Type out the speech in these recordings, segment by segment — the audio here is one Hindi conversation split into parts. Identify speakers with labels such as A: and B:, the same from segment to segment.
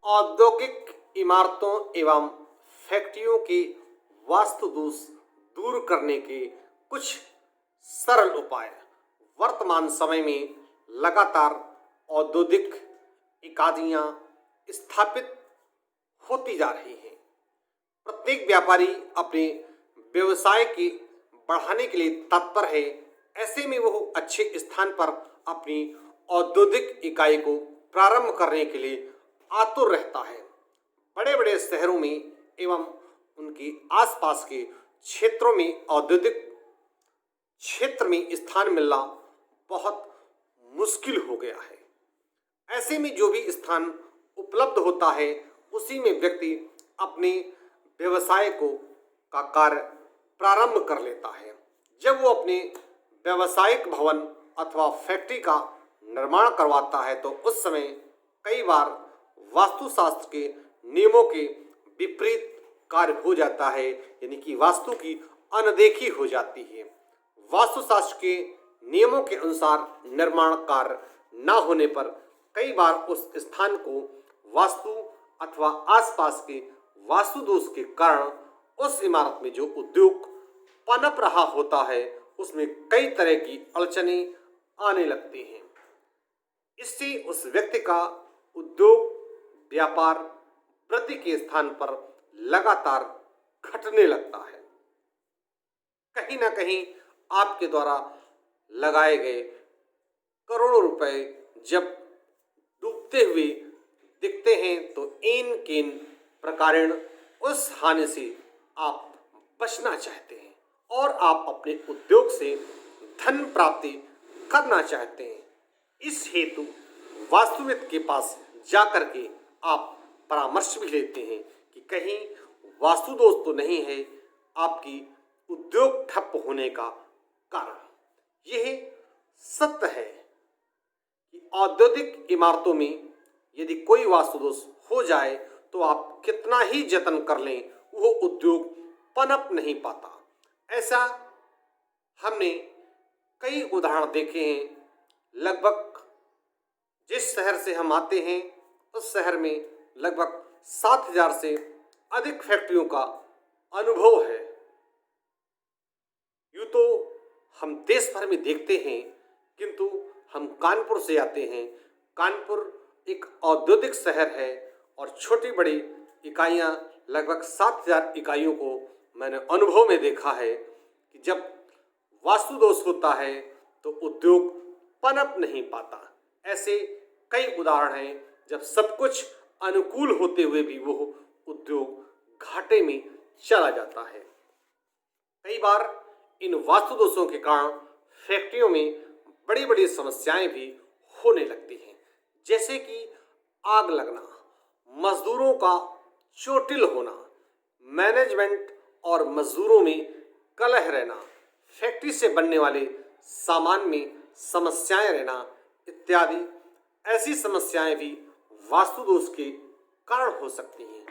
A: औद्योगिक इमारतों एवं फैक्ट्रियों के वास्तु दोष दूर करने के कुछ सरल उपाय। वर्तमान समय में लगातार औद्योगिक इकाइयां स्थापित होती जा रही हैं। प्रत्येक व्यापारी अपने व्यवसाय के बढ़ाने के लिए तत्पर है। ऐसे में वह अच्छे स्थान पर अपनी औद्योगिक इकाई को प्रारंभ करने के लिए आतुर रहता है। बड़े बड़े शहरों में एवं उनके आसपास के क्षेत्रों में औद्योगिक क्षेत्र में स्थान मिलना बहुत मुश्किल हो गया है। ऐसे में जो भी स्थान उपलब्ध होता है उसी में व्यक्ति अपने व्यवसाय का कार्य प्रारंभ कर लेता है। जब वो अपने व्यावसायिक भवन अथवा फैक्ट्री का निर्माण करवाता है तो उस समय कई बार वास्तुशास्त्र के नियमों के विपरीत कार्य हो जाता है, यानी कि वास्तु की अनदेखी हो जाती है। वास्तुशास्त्र के नियमों के अनुसार निर्माण कार्य न होने पर कई बार उस स्थान को वास्तु अथवा आसपास के वास्तु दोष के कारण उस इमारत में जो उद्योग पनप रहा होता है उसमें कई तरह की अड़चने आने लगती हैं। इससे उस व्यक्ति का उद्योग व्यापार वृद्धि के स्थान पर लगातार घटने लगता है। कहीं ना कहीं आपके द्वारा लगाए गए करोड़ों रुपए जब डूबते हुए दिखते हैं तो इन किन प्रकारेण उस हानि से आप बचना चाहते हैं और आप अपने उद्योग से धन प्राप्ति करना चाहते हैं। इस हेतु वास्तुविद के पास जाकर के आप परामर्श भी लेते हैं कि कहीं वास्तु दोष तो नहीं है आपकी उद्योग ठप होने का कारण। यह सत्य है कि औद्योगिक इमारतों में यदि कोई वास्तु दोष हो जाए तो आप कितना ही जतन कर लें वो उद्योग पनप नहीं पाता। ऐसा हमने कई उदाहरण देखे हैं। लगभग जिस शहर से हम आते हैं उस शहर में लगभग 7,000 से अधिक फैक्ट्रियों का अनुभव है। यूँ तो हम देश भर में देखते हैं, किंतु हम कानपुर से आते हैं। कानपुर एक औद्योगिक शहर है और छोटी बड़ी इकाइयां लगभग 7,000 इकाइयों को मैंने अनुभव में देखा है कि जब वास्तु दोष होता है तो उद्योग पनप नहीं पाता। ऐसे कई उदाहरण हैं जब सब कुछ अनुकूल होते हुए भी वो उद्योग घाटे में चला जाता है। कई बार इन वास्तु दोषों के कारण फैक्ट्रियों में बड़ी बड़ी समस्याएं भी होने लगती हैं, जैसे कि आग लगना, मजदूरों का चोटिल होना, मैनेजमेंट और मजदूरों में कलह रहना, फैक्ट्री से बनने वाले सामान में समस्याएं रहना इत्यादि ऐसी समस्याएं भी वास्तु दोष के कारण हो सकती हैं।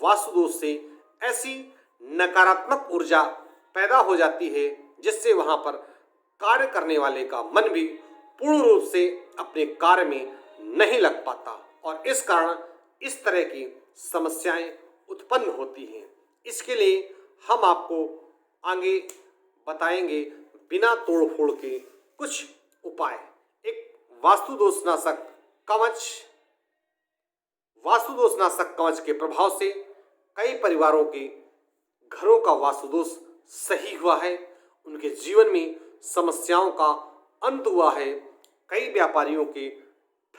A: वास्तु दोष से ऐसी नकारात्मक ऊर्जा पैदा हो जाती है जिससे वहां पर कार्य करने वाले का मन भी पूर्ण रूप से अपने कार्य में नहीं लग पाता और इस कारण इस तरह की समस्याएं उत्पन्न होती हैं। इसके लिए हम आपको आगे बताएंगे बिना तोड़ फोड़ के कुछ उपाय। एक वास्तु दोषनाशक कवच के प्रभाव से कई परिवारों के घरों का वास्तु दोष सही हुआ है, उनके जीवन में समस्याओं का अंत हुआ है। कई व्यापारियों के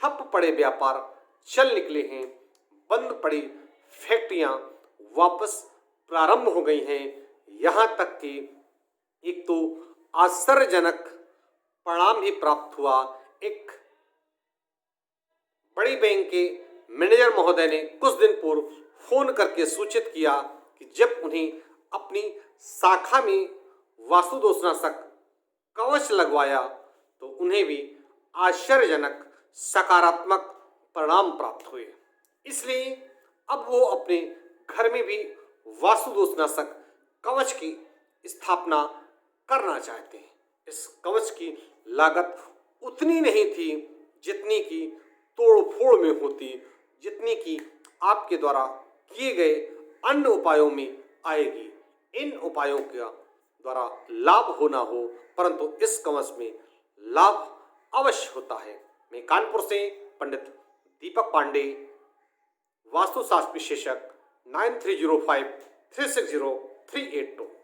A: ठप पड़े व्यापार चल निकले हैं, बंद पड़ी फैक्ट्रियां वापस प्रारंभ हो गई हैं। यहाँ तक कि एक तो आश्चर्यजनक परिणाम भी प्राप्त हुआ। एक बड़ी बैंक के मैनेजर महोदय ने कुछ दिन पूर्व फोन करके सूचित किया कि जब उन्हें अपनी शाखा में वास्तु दोषनाशक कवच लगवाया तो उन्हें भी आश्चर्यजनक सकारात्मक परिणाम प्राप्त हुए। इसलिए अब वो अपने घर में भी वास्तु दोषनाशक कवच की स्थापना करना चाहते हैं। इस कवच की लागत उतनी नहीं थी जितनी की तोड़ फोड़ में होती, जितनी की आपके द्वारा किए गए अन्य उपायों में आएगी। इन उपायों का द्वारा लाभ होना हो, परंतु इस कवच में लाभ अवश्य होता है। मैं कानपुर से पंडित दीपक पांडे, वास्तुशास्त्र विशेषज्ञ, 9305 360 382।